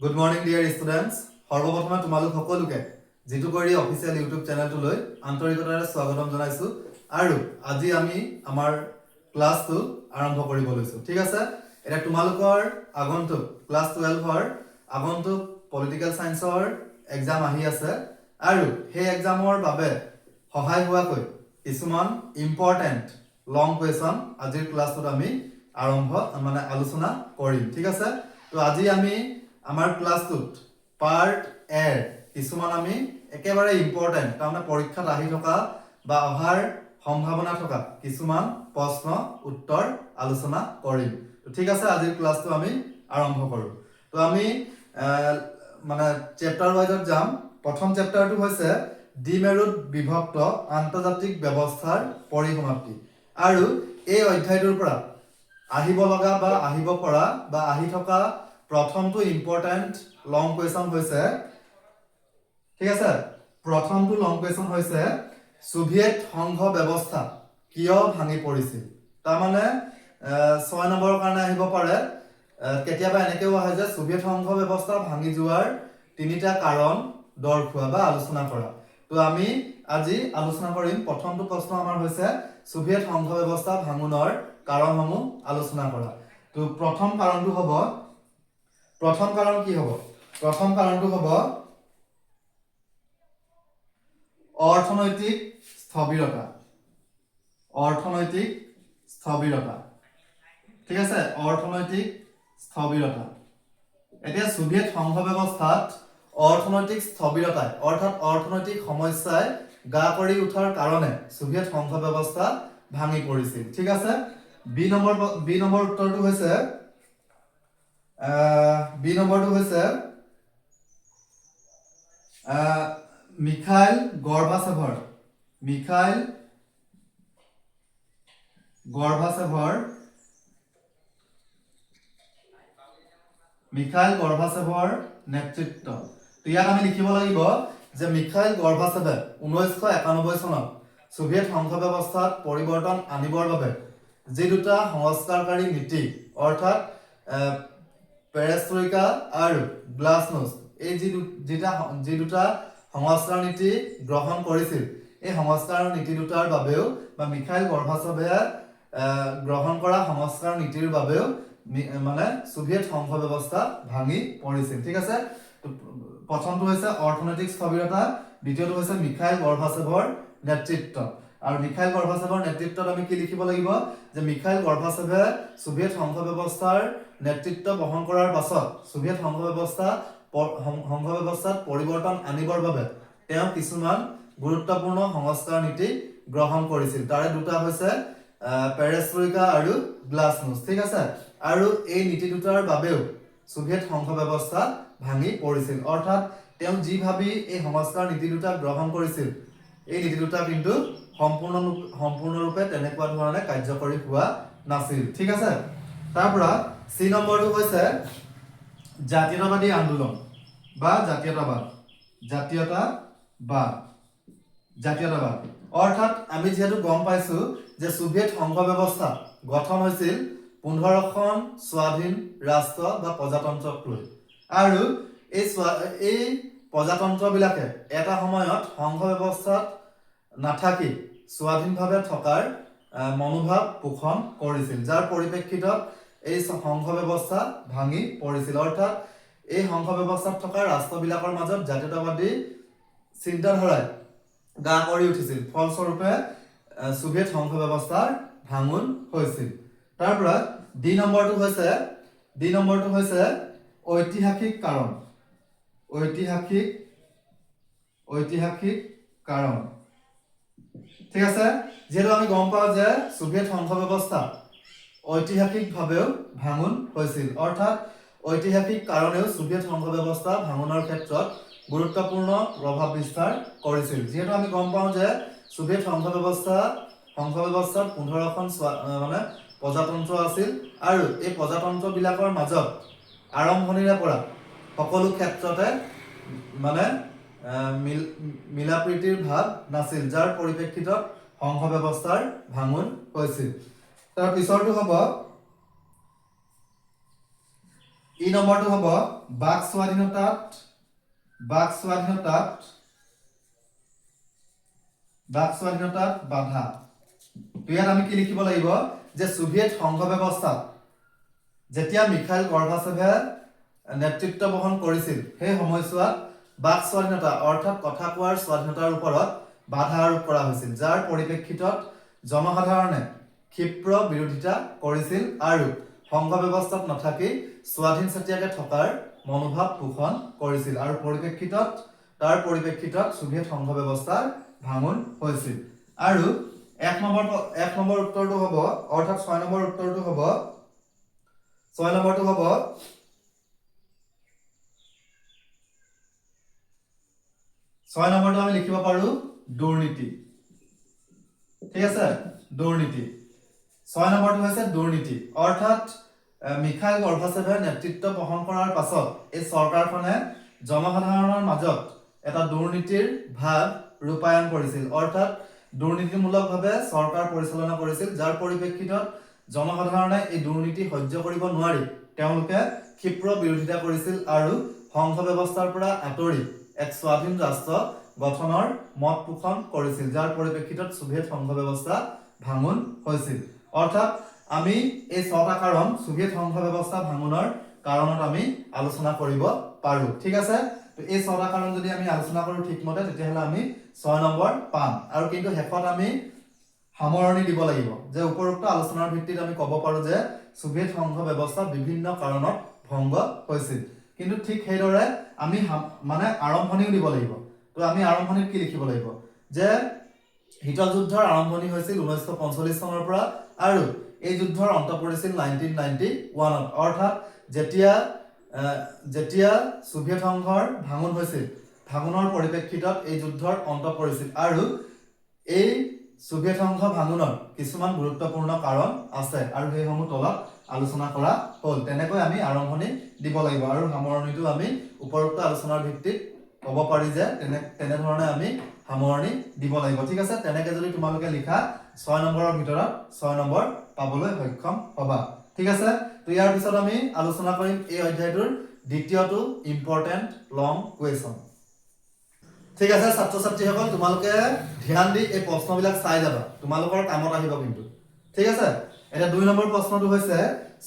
Good morning, dear students. সৰ্বপ্ৰথমে তোমালোক সকলোকে জিতু কৰি অফিচিয়েল ইউটিউব চেনেলটোলৈ আন্তৰিকতাৰে স্বাগতম জনাইছো আৰু আজি আমি আমাৰ ক্লাছটো আৰম্ভ কৰিব লৈছো ঠিক আছে এটা তোমালোকৰ আগন্তুক ক্লাছ 12 ৰ আগন্তুক পলিটিক্যাল সায়েন্সৰ এক্সাম আহি আছে আৰু সেই এক্সামৰ বাবে সহায় হোৱাকৈ কিছুমান ইম্পৰ্টেন্ট লং কুৱেশ্যন আজিৰ ক্লাছটোত আমি আৰম্ভ আলোচনা কৰিম ঠিক আছে তো আজি আমি আমাৰ ক্লাছটোত পাৰ্ট এ কিছুমান আমি একেবাৰে ইম্পৰ্টেন্ট তাৰমানে পৰীক্ষাত আহি থকা বা অহাৰ সম্ভাৱনা থকা কিছুমান প্ৰশ্ন উত্তৰ আলোচনা কৰিম তো ঠিক আছে আজিৰ ক্লাছটো আমি আৰম্ভ কৰো তো আমি চেপ্টাৰ ওয়াইজত যাম প্ৰথম চেপ্টাৰটো হৈছে দ্বিমেৰুত বিভক্ত আন্তৰ্জাতিক ব্যৱস্থাৰ পৰিসমাপ্তি আৰু এই অধ্যায়টোৰ পৰা আহিব লগা বা আহিব পৰা বা আহি থকা প্ৰথমটো ইম্পৰ্টেন্ট লং কুৱেশ্যন হৈছে ঠিক আছে প্ৰথমটো লং কুৱেশ্যন হৈছে সোভিয়েট সংঘ ব্যৱস্থা কিয় ভাঙি পৰিছিল তাৰ মানে 6 নম্বৰৰ কাৰণে আহিব পাৰে কেতিয়াবা এনেকেও আহে যে সোভিয়েট সংঘ ব্যৱস্থা ভাঙি যোৱাৰ তিনিটা কাৰণ দৰ্শোৱা বা আলোচনা কৰা তো আমি আজি আলোচনা কৰিম প্ৰথমটো প্ৰশ্ন আমাৰ হৈছে সোভিয়েট সংঘ ব্যৱস্থা ভাঙনৰ কাৰণসমূহ আলোচনা কৰা তো প্ৰথম কাৰণটো হ'ব প্ৰথম কাৰণ কি হ'ব প্ৰথম কাৰণটো হ'ব অৰ্থনৈতিক স্থবিৰতা ঠিক আছে অৰ্থনৈতিক স্থবিৰতা এতিয়া সোভিয়েট সংঘ ব্যৱস্থাত অৰ্থনৈতিক স্থবিৰতাই অৰ্থাৎ অৰ্থনৈতিক সমস্যাই গা কৰি উঠাৰ কাৰণে সোভিয়েট সংঘ ব্যৱস্থা ভাঙি পৰিছিল ঠিক আছে বি নম্বৰ উত্তৰটো হৈছে বি নম্বৰটো হৈছে মিখাইল গৰ্বাচেভৰ নেতৃত্ব তো ইয়াত আমি লিখিব লাগিব যে মিখাইল গৰ্বাচেভে 1991 চনত সোভিয়েট সংঘ ব্যৱস্থাত পৰিৱৰ্তন আনিবৰ বাবে যি দুটা সংস্কাৰকাৰী নীতি অৰ্থাৎ পেৰেষ্ট্ৰইকা আৰু গ্লাছনোষ্ট এই যি দুটা সংস্কাৰ নীতি গ্ৰহণ কৰিছিল এই সংস্কাৰ নীতি দুটাৰ বাবেও বা মিখাইল গৰ্বাচেভে গ্ৰহণ কৰা সংস্কাৰ নীতিৰ বাবেও সোভিয়েট সংঘ ব্যৱস্থা ভাঙি পৰিছিল ঠিক আছে প্ৰথমটো হৈছে অৰ্থনৈতিক স্থবিৰতা দ্বিতীয়টো হৈছে মিখাইল গৰ্বাচেভৰ নেতৃত্ব আৰু মিখাইল গৰ্বাচেভৰ নেতৃত্বত আমি কি লিখিব লাগিব যে মিখাইল গৰ্বাচেভে সোভিয়েট সংঘ ব্যৱস্থাৰ নেতৃত্ব বহন কৰাৰ পাছত সোভিয়েট সংঘ ব্যৱস্থাত পৰিৱৰ্তন আনিবৰ বাবে তেওঁ কিছুমান গুৰুত্বপূৰ্ণ সংস্কাৰ নীতি গ্ৰহণ কৰিছিল তাৰে দুটা হৈছে পেৰেষ্ট্ৰইকা আৰু গ্লাছনোষ্ট ঠিক আছে আৰু এই নীতি দুটাৰ বাবেও সোভিয়েট সংঘ ব্যৱস্থা ভাঙি পৰিছিল অৰ্থাৎ তেওঁ যি ভাবি এই সংস্কাৰ নীতি দুটা গ্ৰহণ কৰিছিল এই নীতি দুটা কিন্তু সম্পূৰ্ণৰূপে তেনেকুৱা ধৰণে কাৰ্যকৰী হোৱা নাছিল ঠিক আছে তাৰ পৰা সি নম্বৰটো হৈছে জাতীয়তাবাদী আন্দোলন বা জাতীয়তাবাদ অৰ্থাৎ আমি যেহেতু গম পাইছো যে সোভিয়েট সংঘ ব্যৱস্থা গঠন হৈছিল 15খন স্বাধীন ৰাষ্ট্ৰ বা প্ৰজাতন্ত্ৰক লৈ আৰু এই প্ৰজাতন্ত্ৰবিলাকে এটা সময়ত সংঘ ব্যৱস্থাত নাথাকি স্বাধীনভাৱে থকাৰ মনোভাৱ পোষণ কৰিছিল যাৰ পৰিপ্ৰেক্ষিতত এই সংঘ ব্যৱস্থা ভাঙি পৰিছিল অৰ্থাৎ এই সংঘ ব্যৱস্থাত থকা ৰাষ্ট্ৰবিলাকৰ মাজত জাতীয়তাবাদী চিন্তাধাৰাই গা কৰি উঠিছিল ফলস্বৰূপে সোভিয়েট সংঘ ব্যৱস্থাৰ ভাঙন হৈছিল তাৰ পৰা ডি নম্বৰটো হৈছে ঐতিহাসিক কাৰণ ঠিক আছে যেহেতু আমি গম পাওঁ যে সোভিয়েট সংঘ ব্যৱস্থা ঐতিহাসিকভাৱেও ভাঙন হৈছিল অৰ্থাৎ ঐতিহাসিক কাৰণেও সোভিয়েট সংঘ ব্যৱস্থা ভাঙনৰ ক্ষেত্ৰত গুৰুত্বপূৰ্ণ প্ৰভাৱ বিস্তাৰ কৰিছিল যেহেতু আমি গম পাওঁ যে সোভিয়েট সংঘ ব্যৱস্থাত 15খন প্ৰজাতন্ত্ৰ আছিল আৰু এই প্ৰজাতন্ত্ৰবিলাকৰ মাজত আৰম্ভণিৰে পৰা সকলো ক্ষেত্ৰতে মিলাপ্ৰীতিৰ ভাৱ নাছিল যাৰ পৰিপ্ৰেক্ষিতত সংঘ ব্যৱস্থাৰ ভাঙন হৈছিল তাৰ পিছৰটো হ'ব ই নম্বৰটো হ'ব বাক স্বাধীনতাত বাধা। তো ইয়াত আমি কি লিখিব লাগিব যে সোভিয়েট সংঘ ব্যৱস্থাত যেতিয়া মিখাইল গৰ্বাচেভে নেতৃত্ব বহন কৰিছিল সেই সময়ছোৱাত বাক স্বাধীনতা অৰ্থাৎ কথা কোৱাৰ স্বাধীনতাৰ ওপৰত বাধা আৰোপ কৰা হৈছিল, যাৰ পৰিপ্ৰেক্ষিতত জনসাধাৰণে ক্ষিপ্ৰ বিৰোধিতা কৰিছিল আৰু সংঘ ব্যৱস্থাত নাথাকি স্বাধীনচেতিয়াকে থকাৰ মনোভাৱ পোষণ কৰিছিল আৰু তাৰ পৰিপ্ৰেক্ষিতত সোভিয়েট সংঘ ব্যৱস্থাৰ ভাঙন হৈছিল। আৰু এক নম্বৰ উত্তৰটো হ'ব অৰ্থাৎ 6 নম্বৰ উত্তৰটো হ'ব 6 নম্বৰটো হ'ব আমি লিখিব পাৰো দুৰ্নীতি। ঠিক আছে, দুৰ্নীতি। 6 নম্বৰটো হৈছে দুৰ্নীতি অৰ্থাৎ মিখাইল গৰ্বাচেভে নেতৃত্ব বহন কৰাৰ পাছত এই চৰকাৰখনে জনসাধাৰণৰ মাজত এটা দুৰ্নীতিৰ ভাৱ ৰূপায়ণ কৰিছিল, অৰ্থাৎ দুৰ্নীতিমূলকভাৱে চৰকাৰ পৰিচালনা কৰিছিল, যাৰ পৰিপ্ৰেক্ষিতত জনসাধাৰণে এই দুৰ্নীতি সহ্য কৰিব নোৱাৰি তেওঁলোকে ক্ষিপ্ৰ বিৰোধিতা কৰিছিল আৰু সংঘ ব্যৱস্থাৰ পৰা আঁতৰি এক স্বাধীন ৰাষ্ট্ৰ গঠনৰ মত পোষণ কৰিছিল, যাৰ পৰিপ্ৰেক্ষিতত সোভিয়েট সংঘ ব্যৱস্থা ভাঙন হৈছিল। অৰ্থাৎ আমি এই 6টা কাৰণ সোভিয়েট সংঘ ব্যৱস্থা ভাঙনৰ কাৰণত আমি আলোচনা কৰিব পাৰো। ঠিক আছে, তো এই 6টা কাৰণ যদি আমি আলোচনা কৰো ঠিকমতে তেতিয়াহ'লে আমি 6 নম্বৰ পাম। আৰু কিন্তু শেষত আমি সামৰণি দিব লাগিব যে উপৰোক্ত আলোচনাৰ ভিত্তিত আমি ক'ব পাৰো যে সোভিয়েট সংঘ ব্যৱস্থা বিভিন্ন কাৰণত ভংগ হৈছিল। কিন্তু ঠিক সেইদৰে আমি মানে আৰম্ভণিও দিব লাগিব। তো আমি আৰম্ভণিত কি লিখিব লাগিব যে শীতল যুদ্ধৰ আৰম্ভণি হৈছিল 1945 চনৰ পৰা আৰু এই যুদ্ধৰ অন্ত পৰিছিল 1991ত, অৰ্থাৎ যেতিয়া সোভিয়েট সংঘৰ ভাঙন হৈছিল, ভাঙনৰ পৰিপ্ৰেক্ষিতত এই যুদ্ধৰ অন্ত পৰিছিল আৰু এই সোভিয়েট সংঘ ভাঙনৰ কিছুমান গুৰুত্বপূৰ্ণ কাৰণ আছে আৰু সেইসমূহ তলত আলোচনা কৰা হ'ল। তেনেকৈ আমি আৰম্ভণি দিব লাগিব আৰু সামৰণিটো আমি উপৰোক্ত আলোচনাৰ ভিত্তিত ক'ব পাৰি যে তেনেধৰণে আমি সামৰণি দিব লাগিব। ঠিক আছে, তেনেকৈ যদি তোমালোকে লিখা 6 নম্বৰৰ ভিতৰত 6 নম্বৰ পাবলৈ সক্ষম হ'বা। ঠিক আছে, তো ইয়াৰ পিছত আমি আলোচনা কৰিম এই অধ্যায়টোৰ দ্বিতীয়টো ইম্পৰ্টেণ্ট লং কুৱেশ্যন। ঠিক আছে ছাত্ৰ ছাত্ৰীসকল, তোমালোকে ধ্যান দি এই প্ৰশ্নবিলাক চাই যাবা, তোমালোকৰ কামত আহিব কিন্তু। ঠিক আছে, এটা 2 নম্বৰ প্ৰশ্নটো হৈছে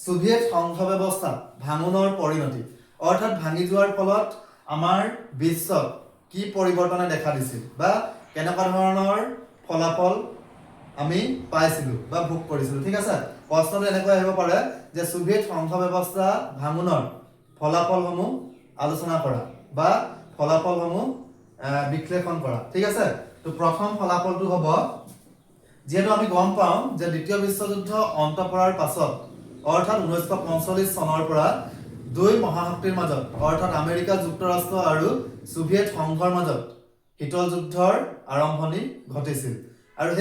সোভিয়েট সংঘ ব্যৱস্থা ভাঙনৰ পৰিণতি, অৰ্থাৎ ভাঙি যোৱাৰ ফলত আমাৰ বিশ্বত কি পৰিৱৰ্তনে দেখা দিছিল বা কেনেকুৱা ধৰণৰ ফলাফল আমি পাইছিলো বা ভোগ কৰিছিলো। ঠিক আছে, প্ৰশ্নটো এনেকৈ আহিব পাৰে যে সোভিয়েট সংঘ ব্যৱস্থা ভাঙনৰ ফলাফলসমূহ আলোচনা কৰা বা ফলাফলসমূহ বিশ্লেষণ কৰা। ঠিক আছে, তো প্ৰথম ফলাফলটো হ'ব, যিহেতু আমি গম পাওঁ যে দ্বিতীয় বিশ্বযুদ্ধ অন্ত পৰাৰ পাছত অৰ্থাৎ 1945 চনৰ পৰা দুই মহাশক্তিৰ মাজত অৰ্থাৎ আমেৰিকা যুক্তৰাষ্ট্ৰ আৰু সোভিয়েট সংঘৰ মাজত শীতল যুদ্ধৰ আৰম্ভণি ঘটিছিল আৰু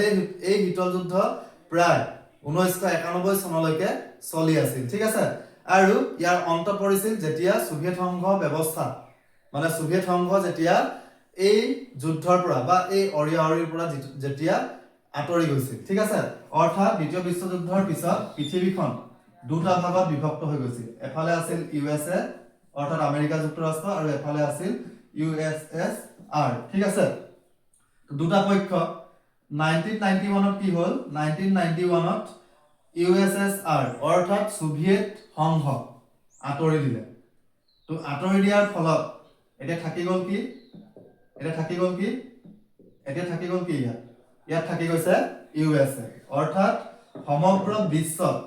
এই শীতল যুদ্ধ প্ৰায় 1991 চনলৈকে চলি আছিল। ঠিক আছে, আৰু ইয়াৰ অন্ত পৰিছিল যেতিয়া সোভিয়েট সংঘ ব্যৱস্থা মানে সোভিয়েট সংঘ যেতিয়া এই যুদ্ধৰ পৰা বা এই অৰিয়া-অৰিৰ পৰা যেতিয়া আঁতৰি গৈছিল। ঠিক আছে, অৰ্থাৎ দ্বিতীয় বিশ্বযুদ্ধৰ পিছত পৃথিৱীখন দুটা ভাগত বিভক্ত হৈ গৈছিল। এফালে আছিল USA অৰ্থাৎ আমেৰিকা যুক্তৰাষ্ট্ৰ আৰু এফালে আছিল USSR। ঠিক আছে, দুটা পক্ষ 1991ত কি হ'ল, 1991ত USSR অৰ্থাৎ সোভিয়েট সংঘ আঁতৰি দিলে। তো আঁতৰি দিয়াৰ ফলত এতিয়া থাকি গ'ল কি ইয়াত থাকি গৈছে USA, অৰ্থাৎ সমগ্ৰ বিশ্বত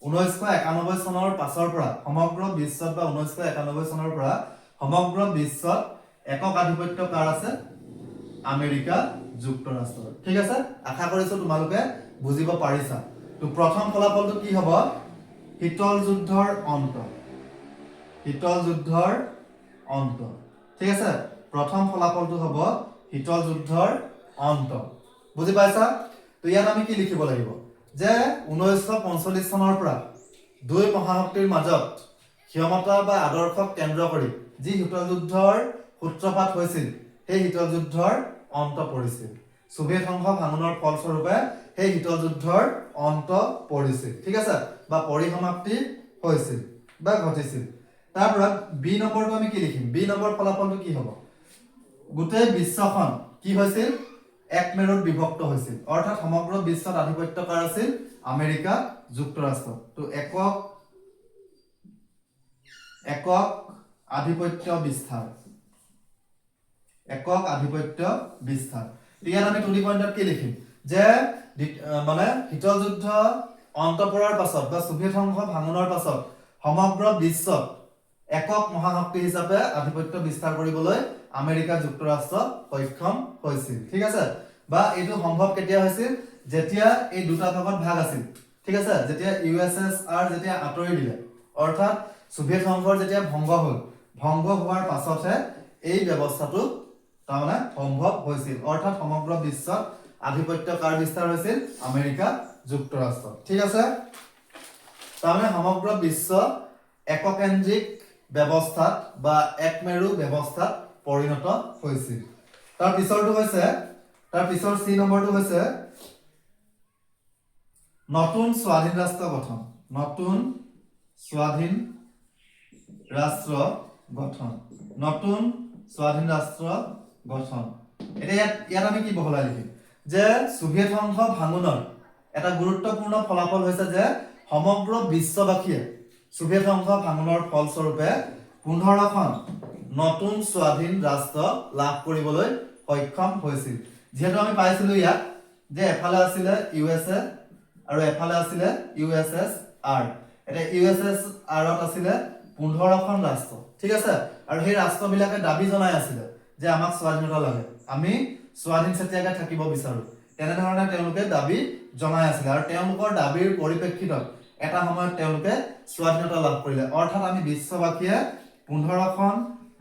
1991 চনৰ পাছৰ পৰা সমগ্ৰ বিশ্বত বা 1991 চনৰ পৰা সমগ্ৰ বিশ্বত একক আধিপত্য কাৰ আছে, আমেৰিকা যুক্তৰাষ্ট্ৰৰ। ঠিক আছে, আশা কৰিছো তোমালোকে বুজিব পাৰিছা। তো প্ৰথম ফলাফলটো কি হ'ব, শীতল যুদ্ধৰ অন্ত। ঠিক আছে, প্ৰথম ফলাফলটো হ'ব শীতল যুদ্ধৰ অন্ত। বুজি পাইছা? তো ইয়াত আমি কি লিখিব লাগিব যে 1945 চনৰ পৰা দুই মহাশক্তিৰ মাজত ক্ষমতা বা আদৰ্শক কেন্দ্ৰ কৰি যি শীতল যুদ্ধৰ সূত্ৰপাত হৈছিল সেই শীতল যুদ্ধৰ অন্ত পৰিছিল। সোভিয়েট সংঘ ভাঙনৰ ফলস্বৰূপে সেই শীতল যুদ্ধৰ অন্ত পৰিছিল। ঠিক আছে, বা পৰিসমাপ্তি হৈছিল বা ঘটিছিল। তাৰপৰা বি নম্বৰটো আমি কি লিখিম বি নম্বৰ ফলাফলটো কি হ'ব গোটেই বিশ্বখন কি হৈছিল এক মেৰুত বিভক্ত হৈছিল অৰ্থাৎ সমগ্ৰ বিশ্বত আধিপত্য কাৰ আছিল আমেৰিকা যুক্তৰাষ্ট্ৰ তো একক আধিপত্য বিস্তাৰ ইয়াত আমি টুনি পইণ্টত কি লিখিম যে মানে শীতল যুদ্ধ অন্ত পৰাৰ পাছত বা সোভিয়েট সংঘ ভাঙোনৰ পাছত সমগ্ৰ বিশ্বত একক মহাশক্তি হিচাপে আধিপত্য বিস্তাৰ কৰিবলৈ আমেৰিকা যুক্তৰাষ্ট্ৰ সক্ষম হৈছিল ঠিক আছে বা এইটো সম্ভৱ কেতিয়া হৈছিল যেতিয়া এই দুটা ভাগত ভাগ আছিল ঠিক আছে যেতিয়া ইউএছএছআৰ যেতিয়া আঁতৰি দিলে অৰ্থাৎ সোভিয়েট সংঘৰ যেতিয়া ভংগ হোৱাৰ পাছতহে এই ব্যৱস্থাটো তাৰমানে সম্ভৱ হৈছিল অৰ্থাৎ সমগ্ৰ বিশ্বত আধিপত্য কাৰ বিস্তাৰ হৈছিল আমেৰিকা যুক্তৰাষ্ট্ৰ ঠিক আছে তাৰমানে সমগ্ৰ বিশ্ব এককেন্দ্ৰিক ব্যৱস্থাত বা একমেৰু ব্যৱস্থাত পৰিণত হৈছিল তাৰ পিছৰ সি নম্বৰটো হৈছে নতুন স্বাধীন ৰাষ্ট্ৰ গঠন এতিয়া ইয়াত আমি কি বহলাই লিখিম যে সোভিয়েট সংঘ ভাঙোনৰ এটা গুৰুত্বপূৰ্ণ ফলাফল হৈছে যে সমগ্ৰ বিশ্ববাসীয়ে সোভিয়েট সংঘ ভাঙোনৰ ফলস্বৰূপে 15খন নতুন স্বাধীন ৰাষ্ট্ৰ লাভ কৰিবলৈ সক্ষম হৈছিল যেহেতু আমি পাইছিলো ইয়াত যে এফালে আছিলে ইউএছএ আৰু এফালে আছিলে ইউএছএছআৰ এটা ইউএছএছআৰত আছিলে 15খন ৰাষ্ট্ৰ ঠিক আছে আৰু সেই ৰাষ্ট্ৰবিলাকে দাবী জনাই আছিলে যে আমাক স্বাধীনতা লাগে আমি স্বাধীন চেতিয়াকে থাকিব বিচাৰো তেনেধৰণে তেওঁলোকে দাবী জনাই আছিলে আৰু তেওঁলোকৰ দাবীৰ পৰিপ্ৰেক্ষিতত এটা সময়ত তেওঁলোকে স্বাধীনতা লাভ কৰিলে অৰ্থাৎ আমি বিশ্ববাসীয়ে 15খন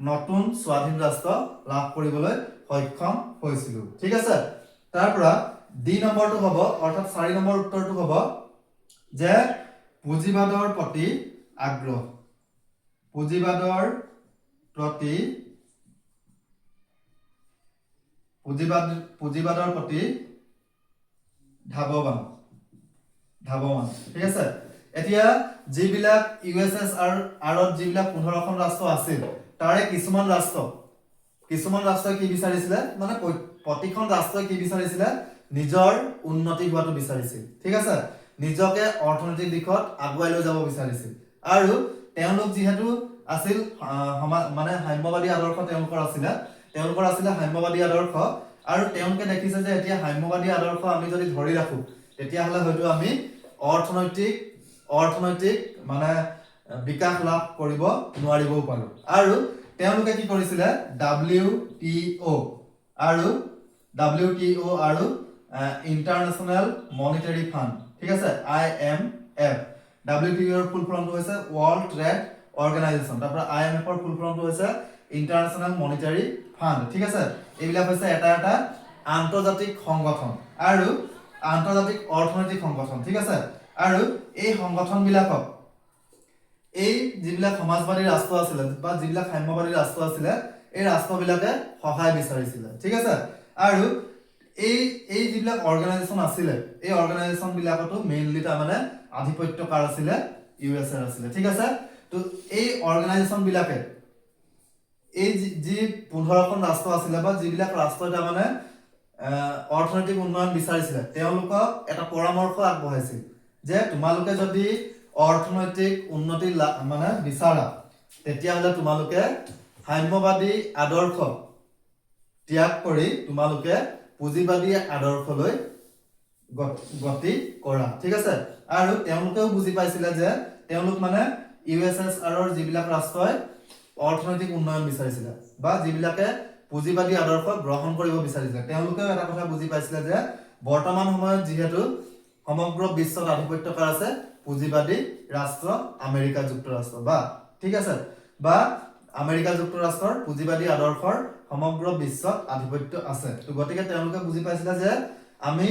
নতুন স্বাধীন ৰাষ্ট্ৰ লাভ কৰিবলৈ সক্ষম হৈছিলো ঠিক আছে তাৰপৰা ডি নম্বৰটো হ'ব অৰ্থাৎ 4 নম্বৰ উত্তৰটো হ'ব যে পুঁজিবাদৰ প্ৰতি আগ্ৰহ পুঁজিবাদৰ প্ৰতি ধাৱমান ঠিক আছে এতিয়া যিবিলাক ইউএছএছআৰ আৰত যিবিলাক 15খন ৰাষ্ট্ৰ আছিল তাৰে কিছুমান ৰাষ্ট্ৰই কি বিচাৰিছিলে মানে প্ৰতিখন ৰাষ্ট্ৰই কি বিচাৰিছিলে নিজৰ উন্নতি হোৱাটো বিচাৰিছিল ঠিক আছে নিজকে অৰ্থনৈতিক দিশত আগুৱাই লৈ যাব বিচাৰিছিল আৰু তেওঁলোক যিহেতু আছিল মানে সাম্যবাদী আদৰ্শ তেওঁলোকৰ আছিলে সাম্যবাদী আদৰ্শ আৰু তেওঁলোকে দেখিছে যে এতিয়া সাম্যবাদী আদৰ্শ আমি যদি ধৰি ৰাখো তেতিয়াহ'লে হয়তো আমি অৰ্থনৈতিক মানে বিকাশ লাভ কৰিব নোৱাৰিবও পাৰো আৰু তেওঁলোকে কি কৰিছিলে WTO আৰু ইন্টাৰনেশ্যনেল মনিটাৰী ফাণ্ড ঠিক আছে IMF WTO ৰ ফুল ফৰ্মটো হৈছে ৱৰ্ল্ড ট্ৰেড অৰ্গেনাইজেশ্যন তাৰপৰা IMF ৰ ফুল ফৰ্মটো হৈছে ইন্টাৰনেশ্যনেল মনিটাৰী ফাণ্ড ঠিক আছে এইবিলাক হৈছে এটা আন্তৰ্জাতিক সংগঠন আৰু আন্তৰ্জাতিক অৰ্থনৈতিক সংগঠন ঠিক আছে আৰু এই সংগঠনবিলাকক এই যিবিলাক সমাজবাদী ৰাষ্ট্ৰ আছিল বা যিবিলাক সাম্যবাদী ৰাষ্ট্ৰ আছিল এই ৰাষ্ট্ৰবিলাকে সহায় বিচাৰিছিলে ঠিক আছে আৰু এই যিবিলাক অৰ্গানাইজেশ্যন আছিল এই অৰ্গানাইজেশ্যন বিলাকতো মেইনলি তাৰমানে আধিপত্য কাৰ আছিল ইউএছএৰ আছিল ঠিক আছে তো এই অৰ্গানাইজেশ্যন বিলাকে এই যি 15খন ৰাষ্ট্ৰ আছিল বা যিবিলাক ৰাষ্ট্ৰই তাৰমানে অৰ্থনৈতিক উন্নয়ন বিচাৰিছিলে তেওঁলোকক এটা পৰামৰ্শ আগবঢ়াইছিল যে তোমালোকে যদি অৰ্থনৈতিক উন্নতি মানে বিচাৰা তেতিয়াহ'লে তোমালোকে সাম্যবাদী আদৰ্শ ত্যাগ কৰি তোমালোকে পুঁজিবাদী আদৰ্শলৈ গতি কৰা ঠিক আছে আৰু তেওঁলোকেও বুজি পাইছিলে যে তেওঁলোক মানে ইউএছএছআৰৰ যিবিলাক ৰাষ্ট্ৰই অৰ্থনৈতিক উন্নয়ন বিচাৰিছিলে বা যিবিলাকে পুঁজিবাদী আদৰ্শ গ্ৰহণ কৰিব বিচাৰিছিলে তেওঁলোকেও এটা কথা বুজি পাইছিলে যে বৰ্তমান সময়ত যিহেতু সমগ্ৰ বিশ্বত আধিপত্য কাৰ আছে পুঁজিবাদী ৰাষ্ট্ৰ আমেৰিকা যুক্তৰাষ্ট্ৰ বা ঠিক আছে বা আমেৰিকা যুক্তৰাষ্ট্ৰৰ পুঁজিবাদী আদৰ্শৰ সমগ্ৰ বিশ্বত আধিপত্য আছে তো গতিকে তেওঁলোকে বুজি পাইছিলে যে আমি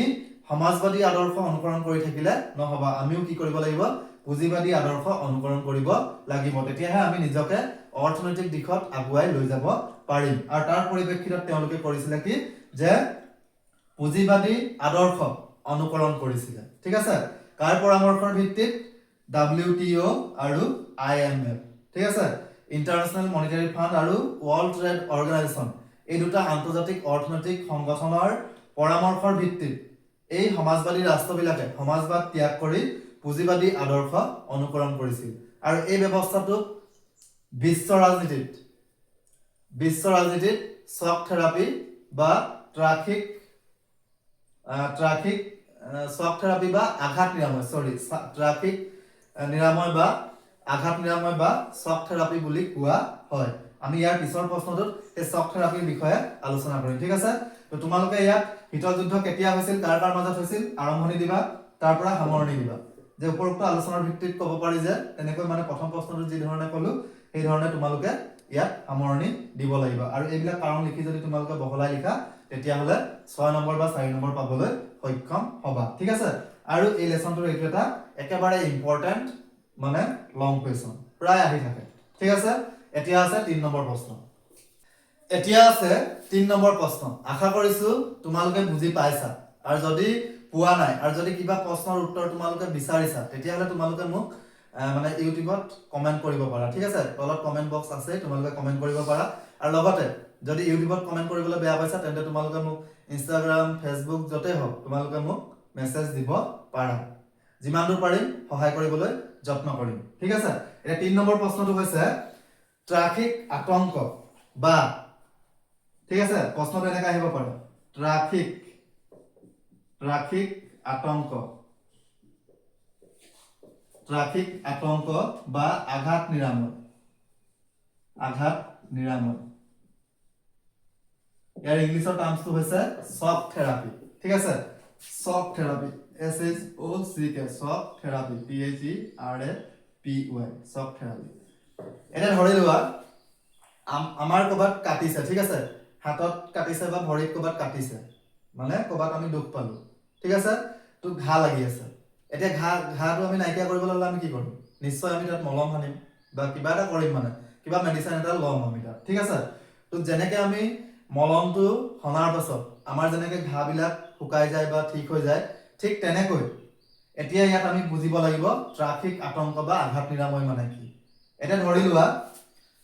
সমাজবাদী আদৰ্শ অনুকৰণ কৰি থাকিলে নহব আমিও কি কৰিব লাগিব পুঁজিবাদী আদৰ্শ অনুকৰণ কৰিব লাগিব তেতিয়াহে আমি নিজকে অৰ্থনৈতিক দিশত আগুৱাই লৈ যাব পাৰিম আৰু তাৰ পৰিপ্ৰেক্ষিতত তেওঁলোকে কৰিছিলে কি যে পুঁজিবাদী আদৰ্শ অনুকৰণ কৰিছিলে ঠিক আছে কাৰ পৰামৰ্শৰ ভিত্তিত WTO আৰু IMF ঠিক আছে ইণ্টাৰনেশ্যনেল মনিটাৰী ফাণ্ড আৰু ৱৰ্ল্ড ট্ৰেড অৰ্গেনাইজেশ্যন এই দুটা আন্তৰ্জাতিক অৰ্থনৈতিক সংগঠনৰ পৰামৰ্শৰ ভিত্তিত এই সমাজবাদী ৰাষ্ট্ৰবিলাকে সমাজবাদ ত্যাগ কৰি পুঁজিবাদী আদৰ্শ অনুকৰণ কৰিছিল আৰু এই ব্যৱস্থাটোক বিশ্ব ৰাজনীতিত শ্বক থেৰাপি বা শ্বক থেৰাপি বা আঘাত নিৰাময় বা শ্বক থেৰাপি বুলি কোৱা হয়। আমি ইয়াৰ পিছৰ প্ৰশ্নটোত এই শ্বক থেৰাপিৰ বিষয়ে আলোচনা কৰিম। ঠিক আছে, তো তোমালোকে ইয়াত শীতল যুদ্ধ কেতিয়া হৈছিল, কাৰ কাৰ মাজত হৈছিল, আৰম্ভণি দিবা, তাৰ পৰা সামৰণি দিবা। যে উপৰোক্ত আলোচনাৰ ভিত্তিত ক'ব পাৰি যে তেনেকৈ মানে প্ৰথম প্ৰশ্নটো যি ধৰণে ক'লো সেই ধৰণে তোমালোকে ইয়াত সামৰণি দিব লাগিব। আৰু এইবিলাক কাৰণ লিখি যদি তোমালোকে বহলাই লিখা তেতিয়াহ'লে 6 নম্বৰ বা 4 নম্বৰ পাবলৈ সক্ষম হ'বা। ঠিক আছে, আৰু এই লেসনটোৰ এইটো এটা একেবাৰে ইম্পৰ্টেন্ট মানে লং কুৱেশ্যন প্ৰায় আহি থাকে। ঠিক আছে, এতিয়া আছে 3 নম্বৰ প্ৰশ্ন। আশা কৰিছো তোমালোকে বুজি পাইছা, আৰু যদি পোৱা নাই আৰু যদি কিবা প্ৰশ্নৰ উত্তৰ তোমালোকে বিচাৰিছা তেতিয়াহ'লে তোমালোকে মোক মানে ইউটিউবত কমেন্ট কৰিব পাৰা। ঠিক আছে, তলত কমেন্ট বক্স আছে, তোমালোকে কমেন্ট কৰিব পাৰা। আৰু লগতে যদি ইউটিউবত কমেন্ট কৰিবলৈ বেয়া পাইছা তেন্তে তোমালোকে মোক ইনষ্টাগ্ৰাম, ফেচবুক য'তে হওক তোমালোকে মোক মেছেজ দিব পাৰা। যিমান দূৰ পাৰিম সহায় কৰিবলৈ যত্ন কৰিম। ঠিক আছে, এতিয়া 3 নম্বৰ প্ৰশ্নটো হৈছে ট্ৰাফিক আতংক বা, ঠিক আছে, প্ৰশ্নটো এনেকৈ আহিব পাৰে ট্ৰাফিক আতংক বা আঘাত নিৰাময়। ইয়াৰ ইংলিছৰ টাৰ্মছটো হৈছে শ্বক থেৰাপি। ঠিক আছে, shock therapy SHOCK shock therapy THERAPY shock therapy. এতিয়া ধৰি লোৱা আমাৰ ক'ৰবাত কাটিছে, ঠিক আছে, হাতত কাটিছে বা ভৰিত ক'ৰবাত কাটিছে, মানে ক'ৰবাত আমি দুখ পালো। ঠিক আছে, তো ঘা লাগি আছে। এতিয়া ঘাটো আমি নাইকিয়া কৰিবলৈ হ'লে আমি কি কৰিম? নিশ্চয় আমি তাত মলম সানিম বা কিবা এটা কৰিম, মানে কিবা মেডিচিন এটা ল'ম আমি তাত। ঠিক আছে, তো যেনেকে আমি মলমটো সনাৰ পাছত আমাৰ যেনেকে ঘাবিলাক শুকাই যায় বা ঠিক হৈ যায়, ঠিক তেনেকৈ এতিয়া ইয়াত আমি বুজিব লাগিব ট্ৰাফিক আতংক বা আঘাত নিৰাময় মানে কি। এতিয়া ধৰি লোৱা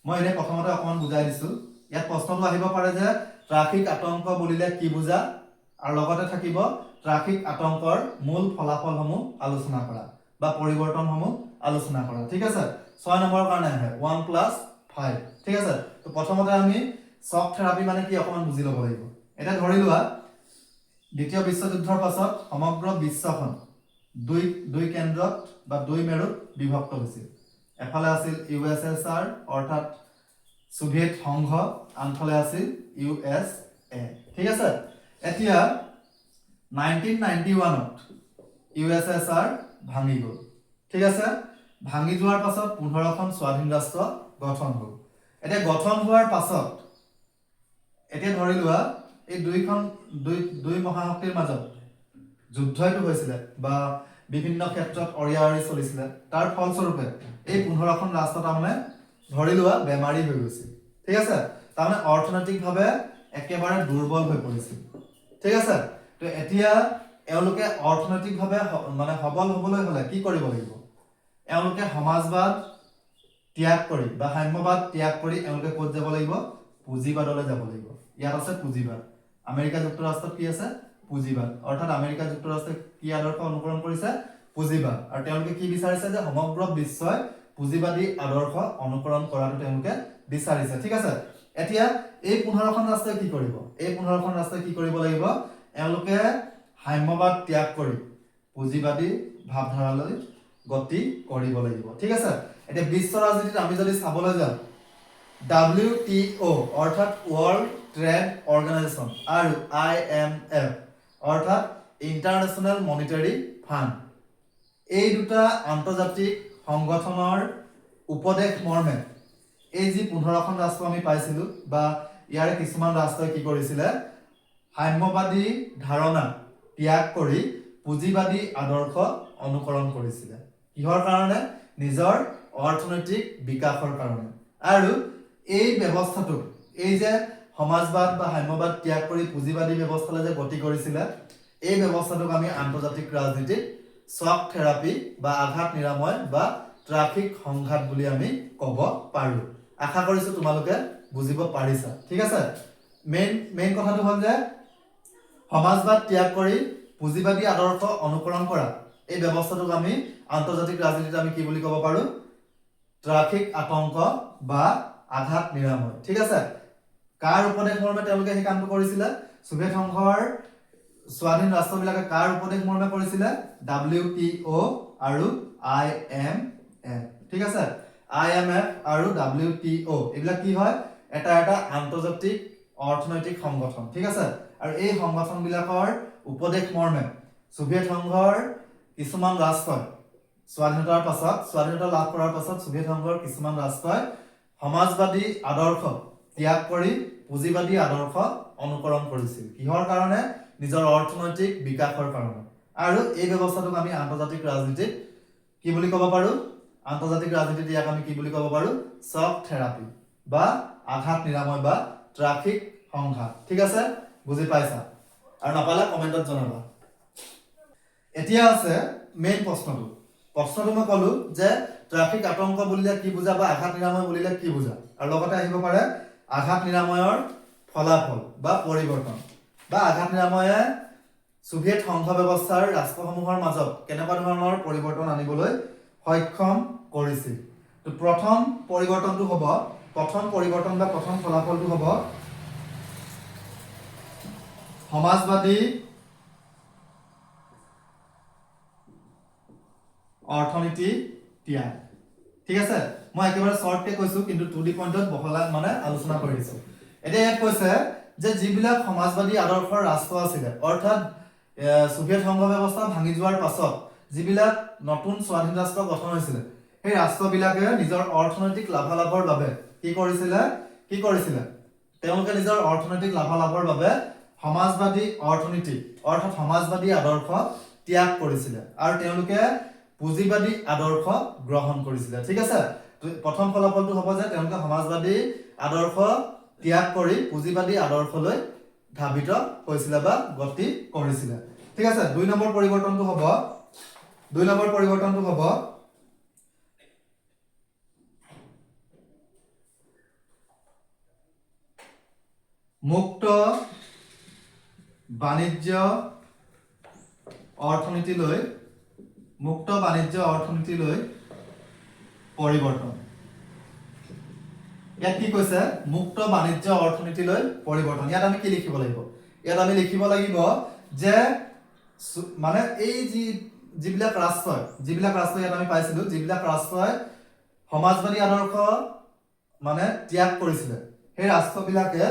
মই এনে প্ৰথমতে অকমান বুজাই দিছো। ইয়াত প্ৰশ্নটো আহিব পাৰে যে ট্ৰাফিক আতংক বুলিলে কি বুজা, আৰু লগতে থাকিব ট্ৰাফিক আতংকৰ মূল ফলাফলসমূহ আলোচনা কৰা বা পৰিৱৰ্তনসমূহ আলোচনা কৰা। ঠিক আছে, 6 নম্বৰৰ কাৰণে আহে 1+5। ঠিক আছে, তো প্ৰথমতে আমি শ্বক থেৰাপি মানে কি অকমান বুজি ল'ব লাগিব। এতিয়া ধৰি লোৱা দ্বিতীয় বিশ্বযুদ্ধৰ পাছত সমগ্ৰ বিশ্বখন দুই কেন্দ্ৰত বা 2 মেৰুত বিভক্ত হৈছিল। এফালে আছিল USSR অৰ্থাৎ সোভিয়েট সংঘ, আনফালে আছিল USA। ঠিক আছে, এতিয়া 1991ত USSR ভাঙি গ'ল। ঠিক আছে, ভাঙি যোৱাৰ পাছত 15খন স্বাধীন ৰাষ্ট্ৰ গঠন হ'ল। এতিয়া গঠন হোৱাৰ পাছত এতিয়া ধৰি লোৱা এই দুই মহাশক্তিৰ মাজত যুদ্ধটো হৈছিলে বা বিভিন্ন ক্ষেত্ৰত অৰিয়াৰি চলিছিলে। তাৰ ফলস্বৰূপে এই 15খন ৰাষ্ট্ৰ তাৰমানে ধৰি লোৱা বেমাৰী হৈ গৈছিল। ঠিক আছে, তাৰমানে অৰ্থনৈতিকভাৱে একেবাৰে দুৰ্বল হৈ পৰিছিল। ঠিক আছে, তো এতিয়া এওঁলোকে অৰ্থনৈতিকভাৱে মানে সবল হ'বলৈ হ'লে কি কৰিব লাগিব? এওঁলোকে সমাজবাদ ত্যাগ কৰি বা সাম্যবাদ ত্যাগ কৰি এওঁলোকে ক'ত যাব লাগিব? পুঁজিবাদলৈ যাব লাগিব। ইয়াত আছে পুঁজিবাদ। আমেৰিকা যুক্তৰাষ্ট্ৰত কি আছে? পুঁজিবাদ। অৰ্থাৎ আমেৰিকা যুক্তৰাষ্ট্ৰই কি আদৰ্শ অনুকৰণ কৰিছে? পুঁজিবাদ। আৰু তেওঁলোকে কি বিচাৰিছে যে সমগ্ৰ বিশ্বই পুঁজিবাদী আদৰ্শ অনুকৰণ কৰাটো তেওঁলোকে বিচাৰিছে। ঠিক আছে, এতিয়া এই 15খন ৰাষ্ট্ৰই কি কৰিব? এই 15খন ৰাষ্ট্ৰই কি কৰিব লাগিব? এওঁলোকে সাম্যবাদ ত্যাগ কৰি পুঁজিবাদী ভাৱধাৰালৈ গতি কৰিব লাগিব। ঠিক আছে, এতিয়া বিশ্ব ৰাজনীতিত আমি যদি চাবলৈ যাওঁ WTO অৰ্থাৎ ৱৰ্ল্ড ট্ৰেড অৰ্গেনাইজেশ্যন আৰু IMF অৰ্থাৎ ইণ্টাৰনেশ্যনেল মনিটাৰী ফাণ্ড, এই দুটা আন্তৰ্জাতিক সংগঠনৰ উপদেশ মৰ্মে এই যি 15খন ৰাষ্ট্ৰ আমি পাইছিলোঁ বা ইয়াৰে কিছুমান ৰাষ্ট্ৰই কি কৰিছিলে? সাম্যবাদী ধাৰণা ত্যাগ কৰি পুঁজিবাদী আদৰ্শ অনুকৰণ কৰিছিলে। কিহৰ কাৰণে? নিজৰ অৰ্থনৈতিক বিকাশৰ কাৰণে। আৰু এই ব্যৱস্থাটোক, এই যে সমাজবাদ বা সাম্যবাদ ত্যাগ কৰি পুঁজিবাদী ব্যৱস্থালৈ যে গতি কৰিছিলে, এই ব্যৱস্থাটোক আমি আন্তৰ্জাতিক ৰাজনীতিত শ্বক থেৰাপি বা আঘাত নিৰাময় বা ট্ৰাফিক সংঘাত বুলি আমি ক'ব পাৰোঁ। আশা কৰিছো তোমালোকে বুজিব পাৰিছা ঠিক আছে মেইন কথাটো হ'ল যে সমাজবাদ ত্যাগ কৰি পুঁজিবাদী আদৰ্শ অনুকৰণ কৰা এই ব্যৱস্থাটোক আমি আন্তৰ্জাতিক ৰাজনীতিত আমি কি বুলি ক'ব পাৰো ট্ৰাফিক আতংক বা আঘাত নিৰাময় ঠিক আছে কাৰ উপদেশ মৰ্মে তেওঁলোকে সেই কামটো কৰিছিলে সোভিয়েট সংঘৰ স্বাধীন ৰাষ্ট্ৰবিলাকে কাৰ উপদেশ মৰ্মে কৰিছিলে WTO আৰু IMF ঠিক আছে IMF আৰু WTO এইবিলাক কি হয় এটা আন্তৰ্জাতিক অৰ্থনৈতিক সংগঠন ঠিক আছে আৰু এই সংগঠনবিলাকৰ উপদেশ মৰ্মে সোভিয়েট সংঘৰ কিছুমান ৰাষ্ট্ৰই স্বাধীনতা লাভ কৰাৰ পাছত সোভিয়েট সংঘৰ কিছুমান ৰাষ্ট্ৰই সমাজবাদী আদৰ্শ ত্যাগ কৰি পুঁজিবাদী আদৰ্শ অনুকৰণ কৰিছিল কিহৰ কাৰণে নিজৰ অৰ্থনৈতিক বিকাশৰ কাৰণে আৰু এই ব্যৱস্থাটোক আমি আন্তৰ্জাতিক ৰাজনীতিত কি বুলি ক'ব পাৰো আন্তৰ্জাতিক ৰাজনীতিত ইয়াক আমি কি বুলি ক'ব পাৰো শ্বক থেৰাপি বা আঘাত নিৰাময় বা ট্ৰাফিক সংঘাত ঠিক আছে বুজি পাইছা আৰু নাপালে কমেন্টত জনাবা এতিয়া আছে মেইন প্ৰশ্নটো মই ক'লো যে ট্ৰাফিক আতংক বুলিলে কি বুজা বা আঘাত নিৰাময় বুলিলে কি বুজা আৰু লগতে আহিব পাৰে আঘাত নিৰাময়ৰ ফলাফল বা পৰিৱৰ্তন বা আঘাত নিৰাময়ে সোভিয়েট সংঘ ব্যৱস্থাৰ ৰাষ্ট্ৰসমূহৰ মাজত কেনেকুৱা ধৰণৰ পৰিৱৰ্তন আনিবলৈ সক্ষম কৰিছিল তো প্ৰথম পৰিৱৰ্তনটো হ'ব প্ৰথম ফলাফলটো হ'ব সমাজবাদী অৰ্থনীতি ত্যাগ ঠিক আছে মই একেবাৰে শৰ্টকে কৈছো কিন্তু টু দি পইণ্টত বহলাই মানে আলোচনা কৰি দিছো এতিয়া ইয়াত কৈছে যে যিবিলাক সমাজবাদী আদৰ্শৰ ৰাষ্ট্ৰ আছিলে অৰ্থাৎ সোভিয়েট সংঘ ব্যৱস্থা ভাঙি যোৱাৰ পাছত যিবিলাক নতুন স্বাধীন ৰাষ্ট্ৰ গঠন হৈছিলে সেই ৰাষ্ট্ৰবিলাকে নিজৰ অৰ্থনৈতিক লাভালাভৰ বাবে কি কৰিছিলে তেওঁলোকে নিজৰ অৰ্থনৈতিক লাভালাভৰ বাবে সমাজবাদী অৰ্থনীতি অৰ্থাৎ সমাজবাদী আদৰ্শ ত্যাগ কৰিছিলে আৰু তেওঁলোকে পুঁজিবাদী আদৰ্শ গ্ৰহণ কৰিছিলে ঠিক আছে প্ৰথম ফলাফলটো হ'ব যে তেওঁলোকে সমাজবাদী আদৰ্শ ত্যাগ কৰি পুঁজিবাদী আদৰ্শলৈ ধাবিত হৈছিলে বা গতি কৰিছিলে ঠিক আছে দুই নম্বৰ পৰিৱৰ্তনটো হ'ব মুক্ত বাণিজ্য অৰ্থনীতিলৈ পৰিৱৰ্তন ইয়াত কি কৈছে মুক্ত বাণিজ্য অৰ্থনীতিলৈ পৰিৱৰ্তন ইয়াত আমি কি লিখিব লাগিব ইয়াত আমি লিখিব লাগিব যে মানে এই যিবিলাক ৰাষ্ট্ৰ ইয়াত আমি পাইছিলো যিবিলাক ৰাষ্ট্ৰই সমাজবাদী আদৰ্শ মানে ত্যাগ কৰিছিলে সেই ৰাষ্ট্ৰবিলাকে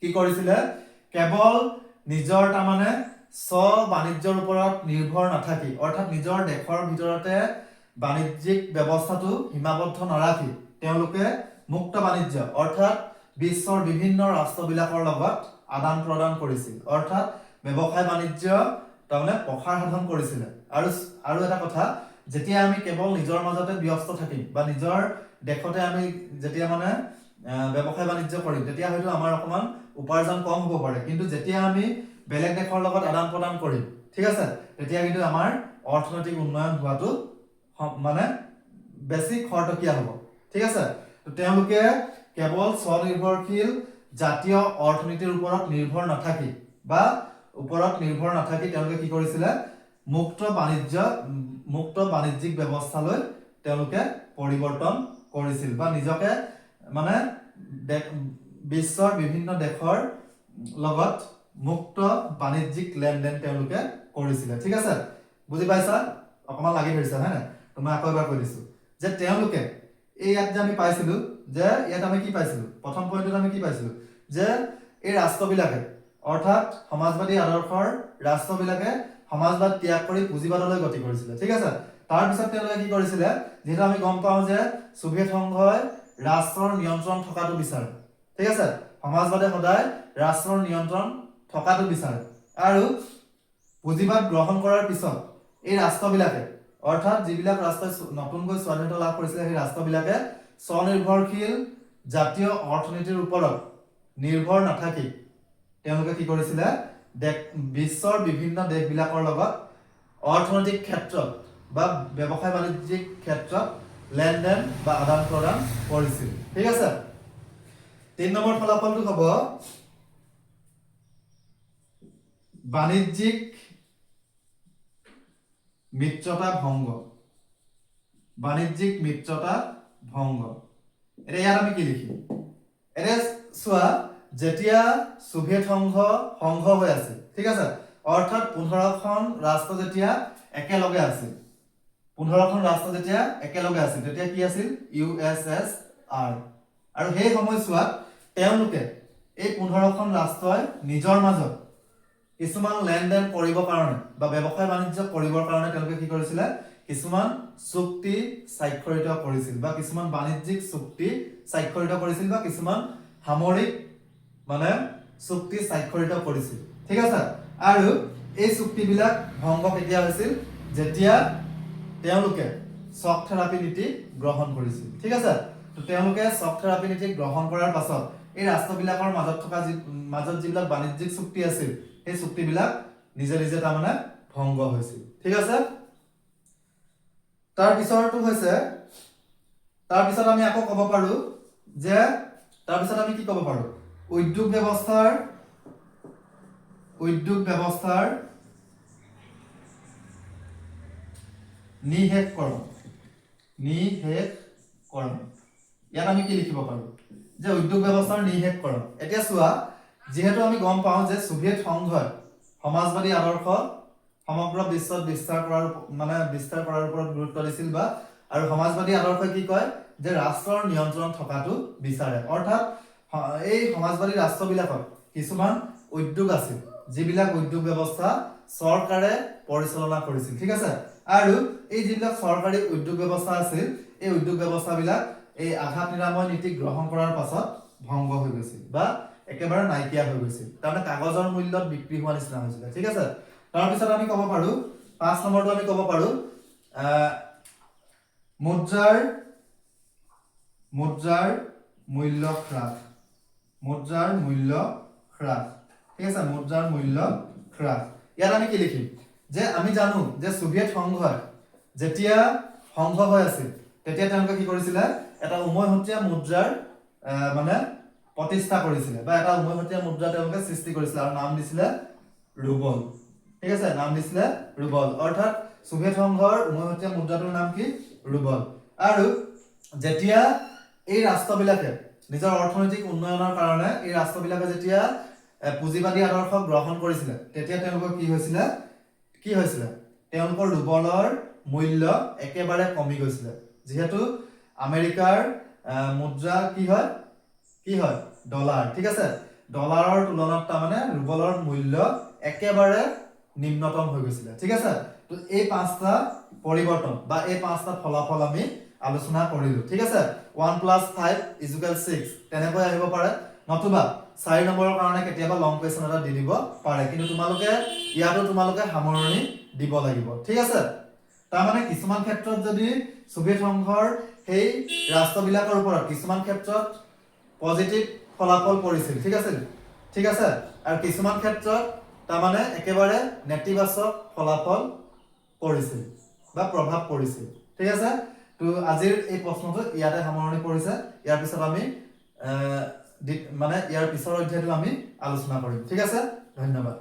কি কৰিছিলে কেৱল নিজৰ তাৰমানে বাণিজ্যৰ ওপৰত নিৰ্ভৰ নাথাকি অৰ্থাৎ নিজৰ দেশৰ ভিতৰতে বাণিজ্যিক ব্যৱস্থাটো সীমাবদ্ধ নাৰাখি তেওঁলোকে মুক্ত বাণিজ্য অৰ্থাৎ বিশ্বৰ বিভিন্ন ৰাষ্ট্ৰবিলাকৰ লগত আদান প্ৰদান কৰিছিল অৰ্থাৎ ব্যৱসায় বাণিজ্য তাৰমানে প্ৰসাৰ সাধন কৰিছিলে আৰু এটা কথা যেতিয়া আমি কেৱল নিজৰ মাজতে ব্যস্ত থাকিম বা নিজৰ দেশতে আমি যেতিয়া মানে ব্যৱসায় বাণিজ্য কৰিম তেতিয়া হয়তো আমাৰ অকমান উপাৰ্জন কম হ'ব পাৰে কিন্তু যেতিয়া আমি বেলেগ দেশৰ লগত আদান প্ৰদান কৰিম ঠিক আছে তেতিয়া কিন্তু আমাৰ অৰ্থনৈতিক উন্নয়ন হোৱাটো মানে বেছি খৰতকীয়া হ'ব ঠিক আছে তো তেওঁলোকে কেৱল স্বনিৰ্ভৰশীল জাতীয় অৰ্থনীতিৰ ওপৰত নিৰ্ভৰ নাথাকি তেওঁলোকে কি কৰিছিলে মুক্ত বাণিজ্যিক ব্যৱস্থালৈ তেওঁলোকে পৰিৱৰ্তন কৰিছিল বা নিজকে মানে বিশ্বৰ বিভিন্ন দেশৰ লগত মুক্ত বাণিজ্যিক লেনদেন তেওঁলোকে কৰিছিলে ঠিক আছে বুজি পাইছা অকমান লাগি ধৰিছা হয় না মই আকৌ এবাৰ কৈ দিছো যে তেওঁলোকে এই ইয়াত যে আমি পাইছিলো যে ইয়াত আমি কি পাইছিলো প্ৰথম পইণ্টত আমি কি পাইছিলো যে এই ৰাষ্ট্ৰবিলাকে অৰ্থাৎ সমাজবাদী আদৰ্শৰ ৰাষ্ট্ৰবিলাকে সমাজবাদ ত্যাগ কৰি পুঁজিবাদলৈ গতি কৰিছিলে ঠিক আছে তাৰ পিছত তেওঁলোকে কি কৰিছিলে যেটা আমি গম পাওঁ যে সোভিয়েট সংঘই ৰাষ্ট্ৰৰ নিয়ন্ত্ৰণ থকাটো বিচাৰে ঠিক আছে সমাজবাদে সদায় ৰাষ্ট্ৰৰ নিয়ন্ত্ৰণ থকাটো বিচাৰে আৰু পুঁজিবাদ গ্ৰহণ কৰাৰ পিছত এই ৰাষ্ট্ৰবিলাকে অৰ্থাৎ যিবিলাক ৰাষ্ট্ৰই নতুনকৈ স্বাধীনতা লাভ কৰিছিলে সেই ৰাষ্ট্ৰবিলাকে স্বনিৰ্ভৰশীল জাতীয় অৰ্থনীতিৰ ওপৰত নিৰ্ভৰ নাথাকি তেওঁলোকে কি কৰিছিলে বিশ্বৰ বিভিন্ন দেশবিলাকৰ লগত অৰ্থনৈতিক ক্ষেত্ৰত বা ব্যৱসায় বাণিজ্যিক ক্ষেত্ৰত লেনদেন বা আদান প্ৰদান কৰিছিল ঠিক আছে 3 নম্বৰ ফলাফলটো হ'ব বাণিজ্যিক মিত্ৰতা ভংগ বাণিজ্যিক মিত্ৰতা ভংগ এটা ইয়াত আমি কি লিখিম এটা চোৱা যেতিয়া সোভিয়েট সংঘ হৈ আছিল ঠিক আছে অৰ্থাৎ 15খন ৰাষ্ট্ৰ যেতিয়া একেলগে আছিল 15খন ৰাষ্ট্ৰ যেতিয়া একেলগে আছিল তেতিয়া কি আছিল USSR আৰু সেই সময়ছোৱাত তেওঁলোকে এই 15খন ৰাষ্ট্ৰই নিজৰ মাজত কিছুমান লেনদেন কৰিবৰ কাৰণে বা ব্যৱসায় বাণিজ্য কৰিবৰ কাৰণে তেওঁলোকে কি কৰিছিল কিছুমান চুক্তি স্বাক্ষৰিত কৰিছিল বা কিছুমান বাণিজ্যিক চুক্তি স্বাক্ষৰিত কৰিছিল বা কিছুমান সামৰিক মানে চুক্তি স্বাক্ষৰিত কৰিছিল ঠিক আছে আৰু এই চুক্তিবিলাক ভংগ কেতিয়া হৈছিল যেতিয়া তেওঁলোকে শক থেৰাপি নীতি গ্ৰহণ কৰিছিল ঠিক আছে তো তেওঁলোকে শক থেৰাপি নীতি গ্ৰহণ কৰাৰ পাছত এই ৰাষ্ট্ৰবিলাকৰ মাজত যিবিলাক বাণিজ্যিক চুক্তি আছিল এই চুক্তিবিলাক নিজে নিজে তাৰমানে ভংগ হৈছিল ঠিক আছে তাৰ পিছৰটো হৈছে তাৰ পিছত আমি আকৌ ক'ব পাৰো যে তাৰ পিছত আমি কি ক'ব পাৰো উদ্যোগ ব্যৱস্থাৰ নিষেধকৰণ ইয়াত আমি কি লিখিব পাৰো যে উদ্যোগ ব্যৱস্থাৰ নিষেধকৰণ এতিয়া চোৱা যেহেতু আমি গম পাওঁ যে সোভিয়েট সংঘই সমাজবাদী আদৰ্শ সমগ্ৰ বিশ্বত বিস্তাৰ কৰাৰ ওপৰত গুৰুত্ব দিছিল বা আৰু সমাজবাদী আদৰ্শই কি কয় যে ৰাষ্ট্ৰৰ নিয়ন্ত্ৰণ থকাটো বিচাৰে অৰ্থাৎ এই সমাজবাদী ৰাষ্ট্ৰবিলাকত কিছুমান উদ্যোগ আছিল যিবিলাক উদ্যোগ ব্যৱস্থা চৰকাৰে পৰিচালনা কৰিছিল ঠিক আছে আৰু এই যিবিলাক চৰকাৰী উদ্যোগ ব্যৱস্থা আছিল এই উদ্যোগ ব্যৱস্থাবিলাক এই আঘাত নিৰাময় নীতি গ্ৰহণ কৰাৰ পাছত ভংগ হৈ গৈছিল বা একেবাৰে নাইকিয়া হৈ গৈছিল তাৰমানে কাগজৰ মূল্যত বিক্ৰী হোৱা নিচিনা হৈছিল ঠিক আছে তাৰ পিছত আমি ক'ব পাৰো 5 নম্বৰটো আমি ক'ব পাৰো মুদ্ৰাৰ মূল্য হ্ৰাস ঠিক আছে মুদ্ৰাৰ মূল্য হ্ৰাস ইয়াত আমি কি লিখিম যে আমি জানো যে সোভিয়েট সংঘই যেতিয়া সংঘ হৈ আছিল তেতিয়া তেওঁলোকে কি কৰিছিলে এটা উমৈহতীয়া মুদ্ৰাৰ মানে প্ৰতিষ্ঠা কৰিছিলে বা এটা উমৈহতীয়া মুদ্ৰা তেওঁলোকে সৃষ্টি কৰিছিলে আৰু নাম দিছিলে ৰুবল ঠিক আছে নাম দিছিলে ৰুবল অৰ্থাৎ সোভিয়েট সংঘৰ উমৈহতীয়া মুদ্ৰাটোৰ নাম কি ৰুবল আৰু যেতিয়া এই ৰাষ্ট্ৰবিলাকে নিজৰ অৰ্থনৈতিক উন্নয়নৰ কাৰণে এই ৰাষ্ট্ৰবিলাকে যেতিয়া পুঁজিবাদী আদৰ্শ গ্ৰহণ কৰিছিলে তেতিয়া তেওঁলোকৰ কি হৈছিলে তেওঁলোকৰ ৰুবলৰ মূল্য একেবাৰে কমি গৈছিলে যেহেতু আমেৰিকাৰ মুদ্ৰা কি হয় ডলাৰ ঠিক আছে ডলাৰৰ তুলনাত তাৰমানে ৰুবলৰ মূল্য একেবাৰে নিম্নতম হৈ গৈছিলে ঠিক আছে তো এই পাঁচটা পৰিৱৰ্তন বা এই পাঁচটা ফলাফল আমি আলোচনা কৰিলো ঠিক আছে 1 + 5 = 6 তেনেকৈ আহিব পাৰে নতুবা 4 নম্বৰৰ কাৰণে কেতিয়াবা লং কোৱেশ্চন এটা দি দিব পাৰে কিন্তু তোমালোকে সামৰণি দিব লাগিব ঠিক আছে তাৰ মানে কিছুমান ক্ষেত্ৰত যদি সোভিয়েট সংঘৰ সেই ৰাষ্ট্ৰবিলাকৰ ওপৰত কিছুমান ক্ষেত্ৰত পজিটিভ ফলাফল পৰিছিল ঠিক আছে আৰু কিছুমান ক্ষেত্ৰত তাৰ মানে একেবাৰে নেতিবাচক ফলাফল পৰিছিল বা প্ৰভাৱ পৰিছিল ঠিক আছে তো আজিৰ এই প্ৰশ্নটো ইয়াতে সামৰণি পৰিছে ইয়াৰ পিছত আমি ইয়াৰ পিছৰ অধ্যায়টো আমি আলোচনা কৰিম ঠিক আছে ধন্যবাদ